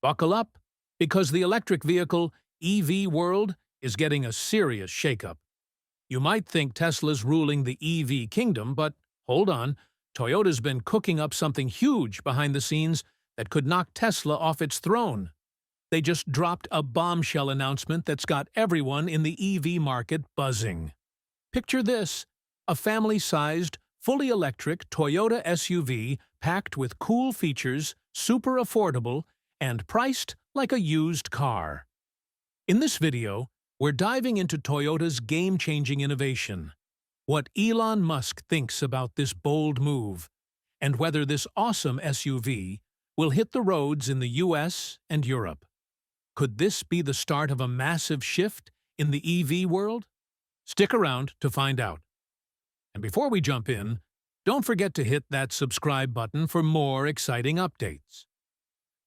Buckle up, because the electric vehicle EV world is getting a serious shakeup. You might think Tesla's ruling the EV kingdom, but hold on, Toyota's been cooking up something huge behind the scenes that could knock Tesla off its throne. They just dropped a bombshell announcement that's got everyone in the EV market buzzing. Picture this: a family-sized, fully electric Toyota SUV packed with cool features, super affordable, and priced like a used car. In this video, we're diving into Toyota's game-changing innovation, what Elon Musk thinks about this bold move, and whether this awesome SUV will hit the roads in the US and Europe. Could this be the start of a massive shift in the EV world? Stick around to find out. And before we jump in, don't forget to hit that subscribe button for more exciting updates.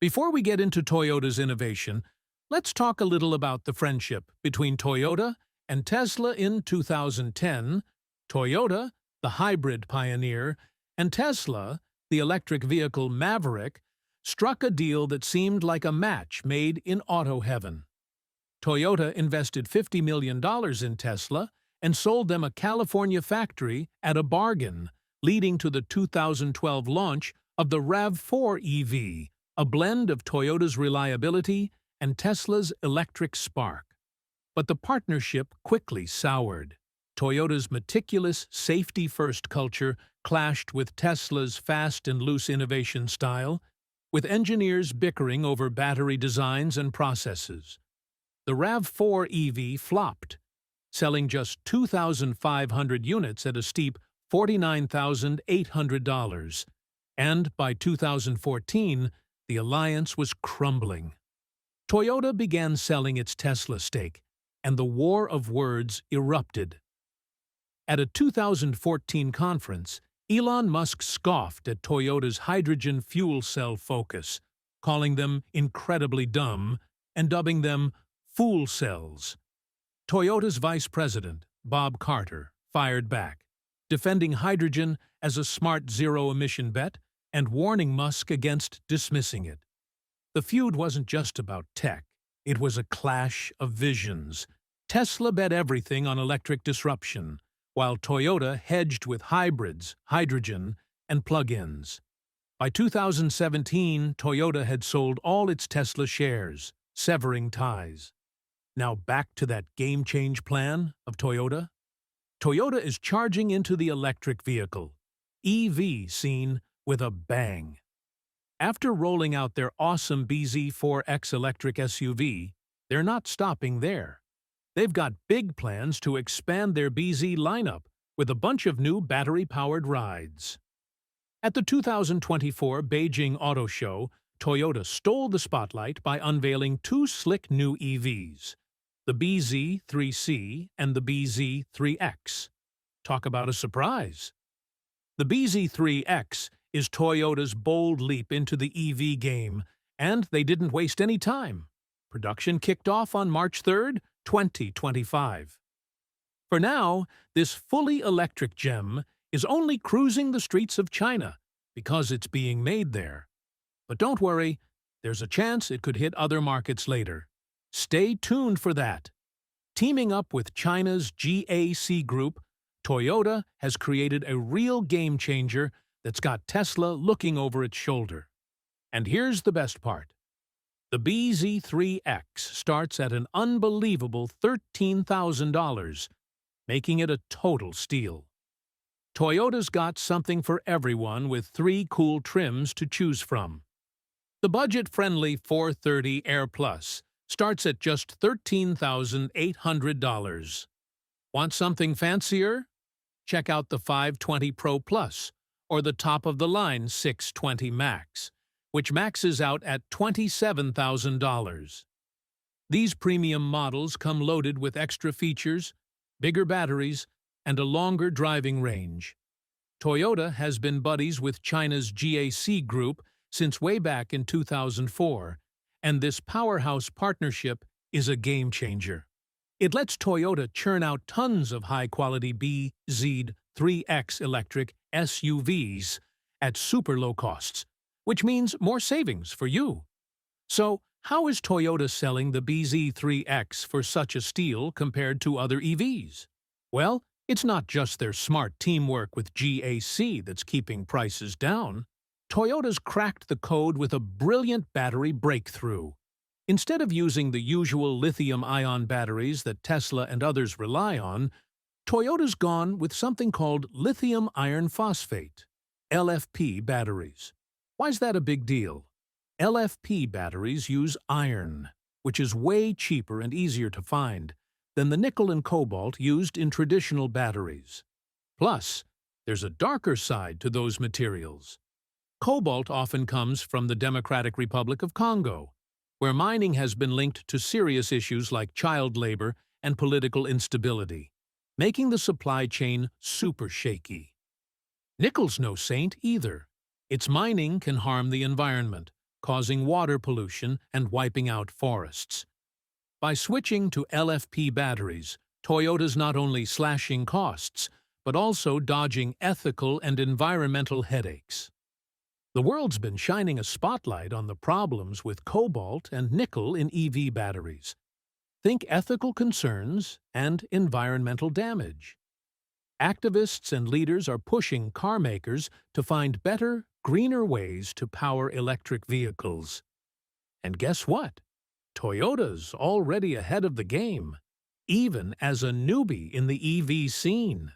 Before we get into Toyota's innovation, let's talk a little about the friendship between Toyota and Tesla in 2010. Toyota, the hybrid pioneer, and Tesla, the electric vehicle maverick, struck a deal that seemed like a match made in auto heaven. Toyota invested $50 million in Tesla and sold them a California factory at a bargain, leading to the 2012 launch of the RAV4 EV, a blend of Toyota's reliability and Tesla's electric spark. But the partnership quickly soured. Toyota's meticulous, safety-first culture clashed with Tesla's fast and loose innovation style, with engineers bickering over battery designs and processes. The RAV4 EV flopped, selling just 2,500 units at a steep $49,800, and by 2014, the alliance was crumbling. Toyota began selling its Tesla stake, and the war of words erupted. At a 2014 conference, Elon Musk scoffed at Toyota's hydrogen fuel cell focus, calling them incredibly dumb and dubbing them fool cells. Toyota's vice president, Bob Carter, fired back, defending hydrogen as a smart zero-emission bet and warning Musk against dismissing it. The feud wasn't just about tech, it was a clash of visions. Tesla bet everything on electric disruption, while Toyota hedged with hybrids, hydrogen, and plug-ins. By 2017, Toyota had sold all its Tesla shares, severing ties. Now back to that game-change plan of Toyota. Toyota is charging into the electric vehicle, EV scene with a bang. After rolling out their awesome bZ4X electric SUV, they're not stopping there. They've got big plans to expand their BZ lineup with a bunch of new battery-powered rides. At the 2024 Beijing Auto Show, Toyota stole the spotlight by unveiling two slick new EVs, the bZ3C and the bZ3X. Talk about a surprise! The bZ3X is Toyota's bold leap into the EV game, and they didn't waste any time. Production kicked off on March 3, 2025. For now, this fully electric gem is only cruising the streets of China because it's being made there. But don't worry, there's a chance it could hit other markets later. Stay tuned for that. Teaming up with China's GAC Group, Toyota has created a real game-changer that's got Tesla looking over its shoulder. And here's the best part. The bZ3X starts at an unbelievable $13,000, making it a total steal. Toyota's got something for everyone with three cool trims to choose from. The budget-friendly 430 Air Plus starts at just $13,800. Want something fancier? Check out the 520 Pro Plus or the top-of-the-line 620 Max, which maxes out at $27,000. These premium models come loaded with extra features, bigger batteries, and a longer driving range. Toyota has been buddies with China's GAC Group since way back in 2004, and this powerhouse partnership is a game-changer. It lets Toyota churn out tons of high-quality bZ3X electric SUVs at super low costs, which means more savings for you. So, how is Toyota selling the BZ3X for such a steal compared to other EVs? Well, it's not just their smart teamwork with GAC that's keeping prices down. Toyota's cracked the code with a brilliant battery breakthrough. Instead of using the usual lithium-ion batteries that Tesla and others rely on, Toyota's gone with something called lithium iron phosphate, LFP batteries. Why's that a big deal? LFP batteries use iron, which is way cheaper and easier to find than the nickel and cobalt used in traditional batteries. Plus, there's a darker side to those materials. Cobalt often comes from the Democratic Republic of Congo, where mining has been linked to serious issues like child labor and political instability, making the supply chain super shaky. Nickel's no saint either. Its mining can harm the environment, causing water pollution and wiping out forests. By switching to LFP batteries, Toyota's not only slashing costs, but also dodging ethical and environmental headaches. The world's been shining a spotlight on the problems with cobalt and nickel in EV batteries. Think ethical concerns and environmental damage. Activists and leaders are pushing car makers to find better, greener ways to power electric vehicles. And guess what? Toyota's already ahead of the game, even as a newbie in the EV scene.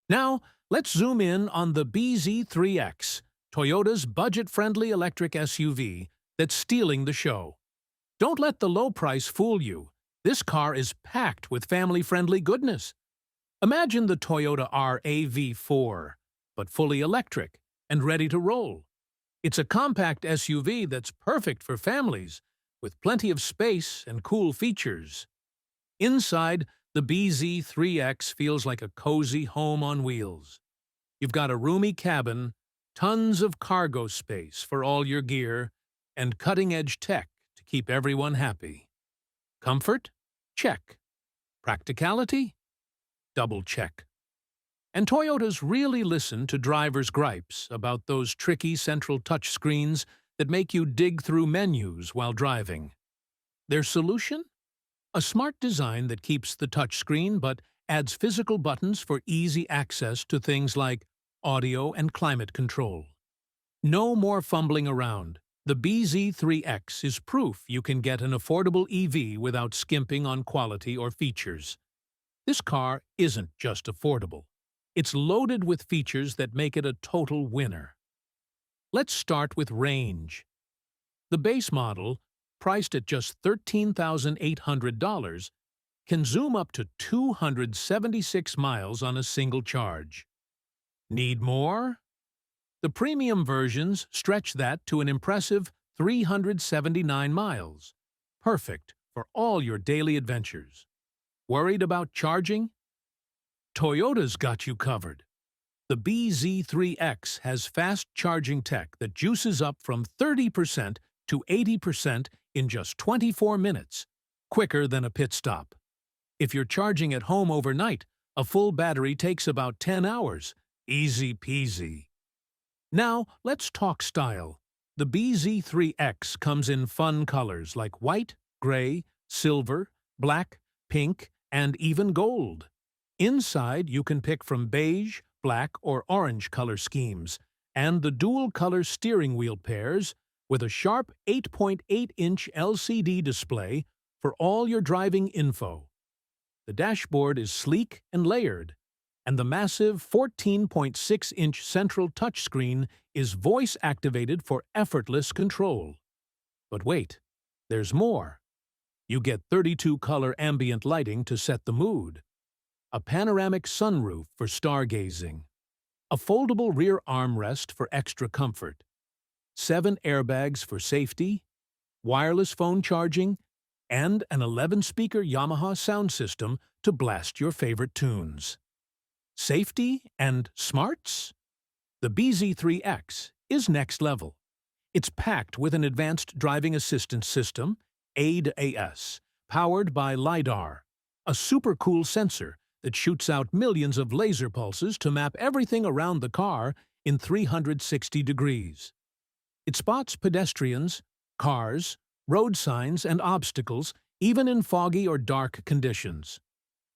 Now, let's zoom in on the BZ3X, Toyota's budget-friendly electric SUV that's stealing the show. Don't let the low price fool you. This car is packed with family-friendly goodness. Imagine the Toyota RAV4, but fully electric and ready to roll. It's a compact SUV that's perfect for families, with plenty of space and cool features. Inside, the BZ3X feels like a cozy home on wheels. You've got a roomy cabin, tons of cargo space for all your gear, and cutting-edge tech to keep everyone happy. Comfort? Check. Practicality? Double check. And Toyota's really listen to drivers' gripes about those tricky central touchscreens that make you dig through menus while driving. Their solution? A smart design that keeps the touchscreen but adds physical buttons for easy access to things like audio and climate control. No more fumbling around. The BZ3X is proof you can get an affordable EV without skimping on quality or features. This car isn't just affordable. It's loaded with features that make it a total winner. Let's start with range. The base model, priced at just $13,800, can zoom up to 276 miles on a single charge. Need more? The premium versions stretch that to an impressive 379 miles, perfect for all your daily adventures. Worried about charging? Toyota's got you covered. The BZ3X has fast charging tech that juices up from 30% to 80% in just 24 minutes, quicker than a pit stop. If you're charging at home overnight, a full battery takes about 10 hours. Easy peasy. Now, let's talk style. The BZ3X comes in fun colors like white, gray, silver, black, pink, and even gold. Inside, you can pick from beige, black, or orange color schemes, and the dual-color steering wheel pairs with a sharp 8.8-inch LCD display for all your driving info. The dashboard is sleek and layered, and the massive 14.6-inch central touchscreen is voice-activated for effortless control. But wait, there's more. You get 32-color ambient lighting to set the mood, a panoramic sunroof for stargazing, a foldable rear armrest for extra comfort, 7 airbags for safety, wireless phone charging, and an 11-speaker Yamaha sound system to blast your favorite tunes. Safety and smarts? The BZ3X is next level. It's packed with an advanced driving assistance system, ADAS, powered by LiDAR, a super cool sensor that shoots out millions of laser pulses to map everything around the car in 360 degrees. It spots pedestrians, cars, road signs, and obstacles, even in foggy or dark conditions.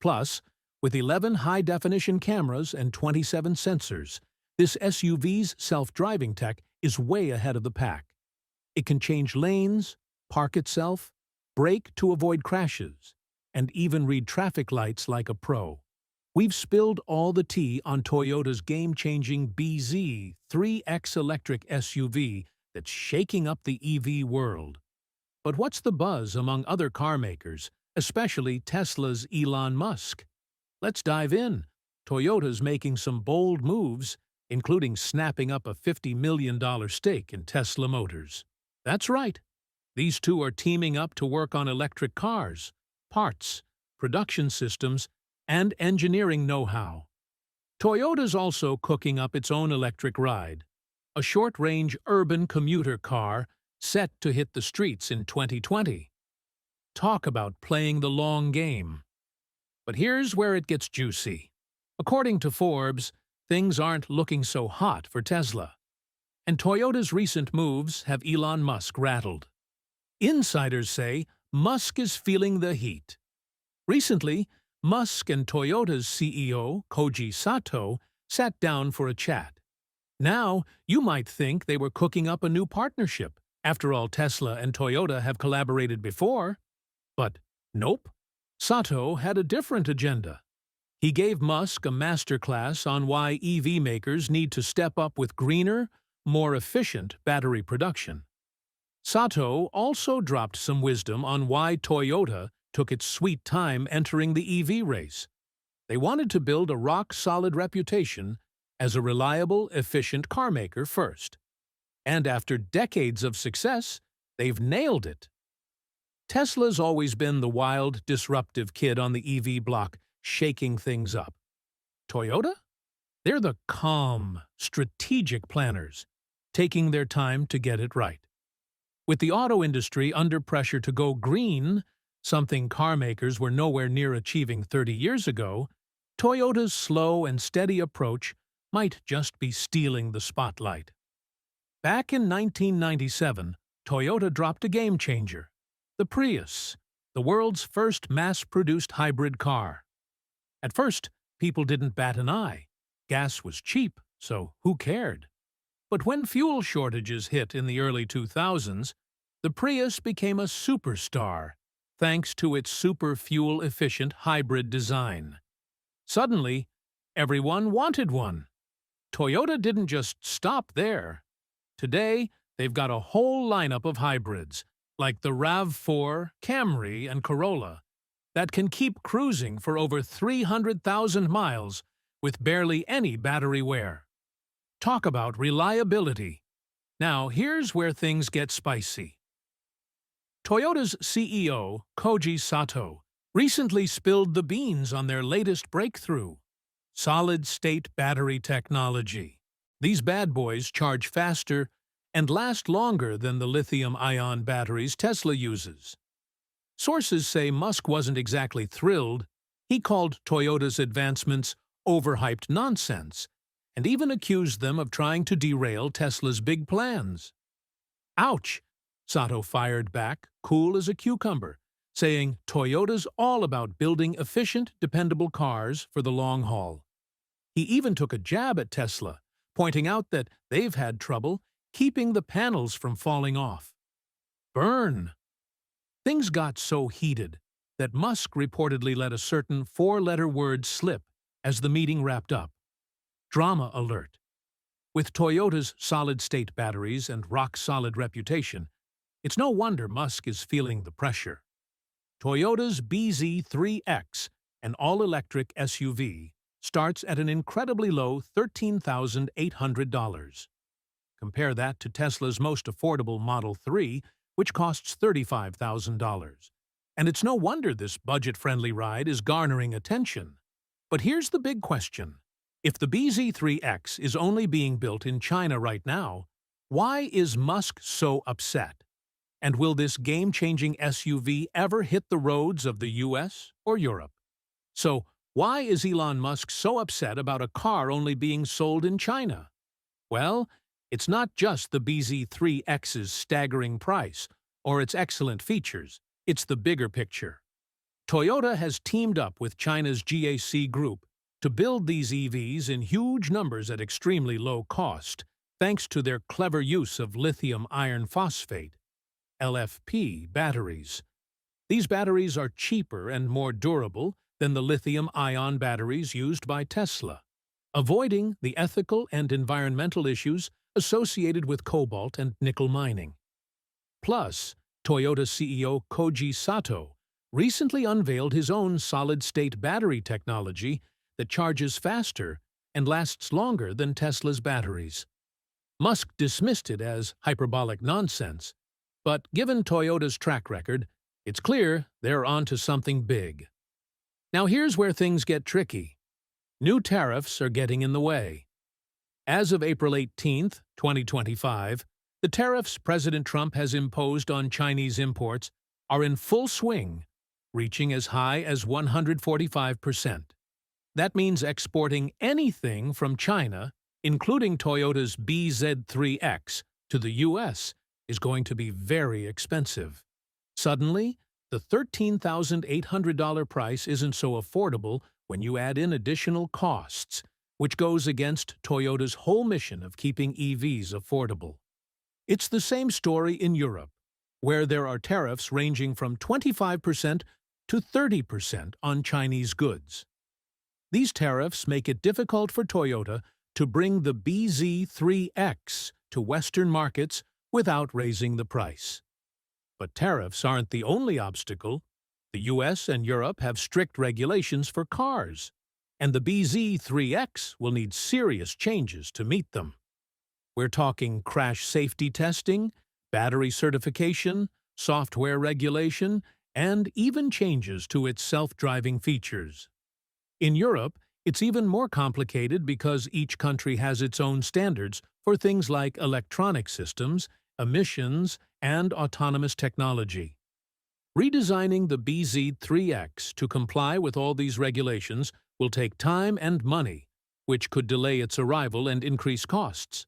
Plus, with 11 high-definition cameras and 27 sensors, this SUV's self-driving tech is way ahead of the pack. It can change lanes, park itself, brake to avoid crashes, and even read traffic lights like a pro. We've spilled all the tea on Toyota's game-changing BZ3X electric SUV that's shaking up the EV world. But what's the buzz among other car makers, especially Tesla's Elon Musk? Let's dive in. Toyota's making some bold moves, including snapping up a $50 million stake in Tesla Motors. That's right. These two are teaming up to work on electric cars, parts, production systems, and engineering know-how. Toyota's also cooking up its own electric ride, a short-range urban commuter car set to hit the streets in 2020. Talk about playing the long game. But here's where it gets juicy. According to Forbes, things aren't looking so hot for Tesla. And Toyota's recent moves have Elon Musk rattled. Insiders say Musk is feeling the heat. Recently, Musk and Toyota's CEO, Koji Sato, sat down for a chat. Now, you might think they were cooking up a new partnership. After all, Tesla and Toyota have collaborated before. But nope. Sato had a different agenda. He gave Musk a masterclass on why EV makers need to step up with greener, more efficient battery production. Sato also dropped some wisdom on why Toyota took its sweet time entering the EV race. They wanted to build a rock-solid reputation as a reliable, efficient carmaker first. And after decades of success, they've nailed it. Tesla's always been the wild, disruptive kid on the EV block, shaking things up. Toyota? They're the calm, strategic planners, taking their time to get it right. With the auto industry under pressure to go green, something car makers were nowhere near achieving 30 years ago, Toyota's slow and steady approach might just be stealing the spotlight. Back in 1997, Toyota dropped a game-changer, the Prius, the world's first mass-produced hybrid car. At first, people didn't bat an eye. Gas was cheap, so who cared? But when fuel shortages hit in the early 2000s, the Prius became a superstar, thanks to its super fuel-efficient hybrid design. Suddenly, everyone wanted one. Toyota didn't just stop there. Today, they've got a whole lineup of hybrids, like the RAV4, Camry, and Corolla, that can keep cruising for over 300,000 miles with barely any battery wear. Talk about reliability. Now, here's where things get spicy. Toyota's CEO, Koji Sato, recently spilled the beans on their latest breakthrough, solid-state battery technology. These bad boys charge faster and last longer than the lithium-ion batteries Tesla uses. Sources say Musk wasn't exactly thrilled. He called Toyota's advancements overhyped nonsense, and even accused them of trying to derail Tesla's big plans. Ouch! Sato fired back, cool as a cucumber, saying Toyota's all about building efficient, dependable cars for the long haul. He even took a jab at Tesla, pointing out that they've had trouble keeping the panels from falling off. Burn! Things got so heated that Musk reportedly let a certain four-letter word slip as the meeting wrapped up. Drama alert. With Toyota's solid-state batteries and rock-solid reputation, it's no wonder Musk is feeling the pressure. Toyota's BZ3X, an all-electric SUV, starts at an incredibly low $13,800. Compare that to Tesla's most affordable Model 3, which costs $35,000. And it's no wonder this budget-friendly ride is garnering attention. But here's the big question. If the BZ3X is only being built in China right now, why is Musk so upset? And will this game-changing SUV ever hit the roads of the US or Europe? So, why is Elon Musk so upset about a car only being sold in China? Well, It's not just the BZ3X's staggering price or its excellent features, it's the bigger picture. Toyota has teamed up with China's GAC Group to build these EVs in huge numbers at extremely low cost, thanks to their clever use of lithium iron phosphate, LFP, batteries. These batteries are cheaper and more durable than the lithium-ion batteries used by Tesla, avoiding the ethical and environmental issues associated with cobalt and nickel mining. Plus, Toyota CEO Koji Sato recently unveiled his own solid-state battery technology that charges faster and lasts longer than Tesla's batteries. Musk dismissed it as hyperbolic nonsense, but given Toyota's track record, it's clear they're onto something big. Now here's where things get tricky. New tariffs are getting in the way. As of April 18, 2025, the tariffs President Trump has imposed on Chinese imports are in full swing, reaching as high as 145%. That means exporting anything from China, including Toyota's BZ3X, to the U.S. is going to be very expensive. Suddenly, the $13,800 price isn't so affordable when you add in additional costs, which goes against Toyota's whole mission of keeping EVs affordable. It's the same story in Europe, where there are tariffs ranging from 25% to 30% on Chinese goods. These tariffs make it difficult for Toyota to bring the BZ3X to Western markets without raising the price. But tariffs aren't the only obstacle. The US and Europe have strict regulations for cars, and the BZ3X will need serious changes to meet them. We're talking crash safety testing, battery certification, software regulation, and even changes to its self-driving features. In Europe, it's even more complicated because each country has its own standards for things like electronic systems, emissions, and autonomous technology. Redesigning the BZ3X to comply with all these regulations will take time and money, which could delay its arrival and increase costs.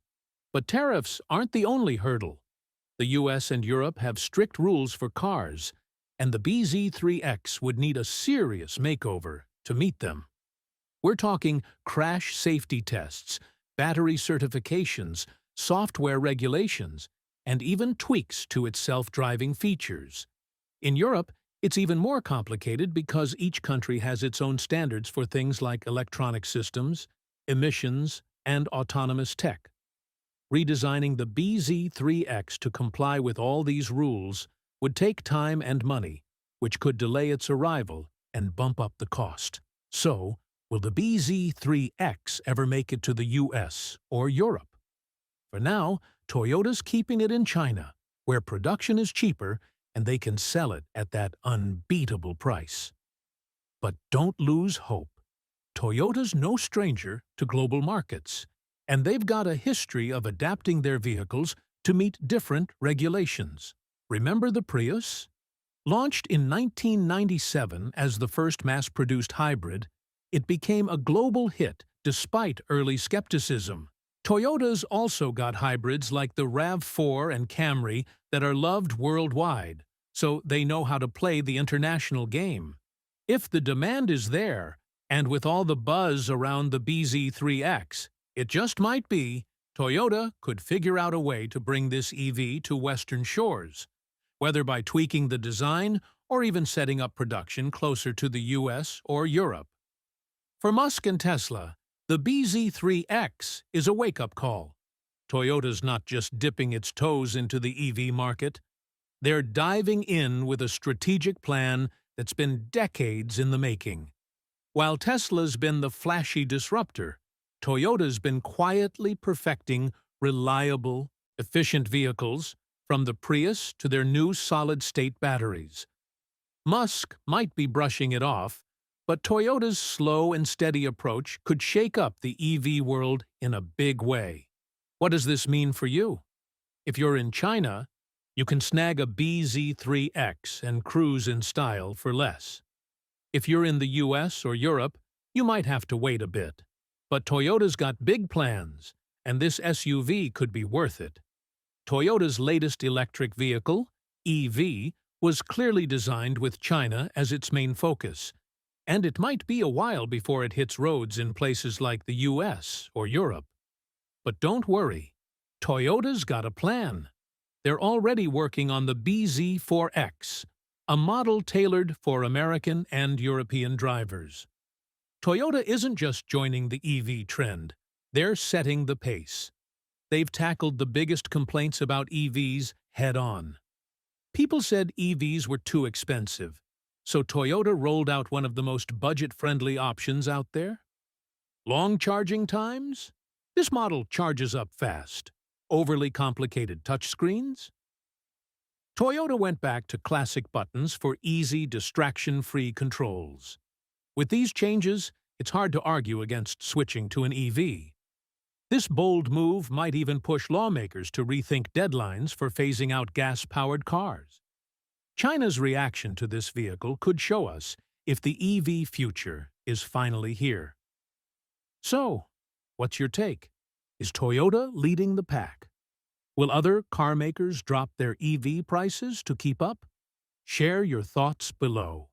But tariffs aren't the only hurdle. The US and Europe have strict rules for cars, and the BZ3X would need a serious makeover to meet them. We're talking crash safety tests, battery certifications, software regulations, and even tweaks to its self-driving features. In Europe, it's even more complicated because each country has its own standards for things like electronic systems, emissions, and autonomous tech. Redesigning the BZ3X to comply with all these rules would take time and money, which could delay its arrival and bump up the cost. So, will the BZ3X ever make it to the US or Europe? For now, Toyota's keeping it in China, where production is cheaper and they can sell it at that unbeatable price. But don't lose hope. Toyota's no stranger to global markets, and they've got a history of adapting their vehicles to meet different regulations. Remember the Prius? Launched in 1997 as the first mass-produced hybrid, it became a global hit despite early skepticism. Toyota's also got hybrids like the RAV4 and Camry that are loved worldwide, so they know how to play the international game. If the demand is there, and with all the buzz around the BZ3X, it just might be Toyota could figure out a way to bring this EV to Western shores, whether by tweaking the design or even setting up production closer to the US or Europe. For Musk and Tesla, the BZ3X is a wake-up call. Toyota's not just dipping its toes into the EV market. They're diving in with a strategic plan that's been decades in the making. While Tesla's been the flashy disruptor, Toyota's been quietly perfecting reliable, efficient vehicles, from the Prius to their new solid-state batteries. Musk might be brushing it off, but Toyota's slow and steady approach could shake up the EV world in a big way. What does this mean for you? If you're in China, you can snag a BZ3X and cruise in style for less. If you're in the US or Europe, you might have to wait a bit. But Toyota's got big plans, and this SUV could be worth it. Toyota's latest electric vehicle, EV, was clearly designed with China as its main focus, and it might be a while before it hits roads in places like the US or Europe. But don't worry, Toyota's got a plan. They're already working on the BZ4X, a model tailored for American and European drivers. Toyota isn't just joining the EV trend, they're setting the pace. They've tackled the biggest complaints about EVs head-on. People said EVs were too expensive, so Toyota rolled out one of the most budget-friendly options out there. Long charging times? This model charges up fast. Overly complicated touchscreens? Toyota went back to classic buttons for easy, distraction-free controls. With these changes, it's hard to argue against switching to an EV. This bold move might even push lawmakers to rethink deadlines for phasing out gas-powered cars. China's reaction to this vehicle could show us if the EV future is finally here. So, what's your take? Is Toyota leading the pack? Will other car makers drop their EV prices to keep up? Share your thoughts below.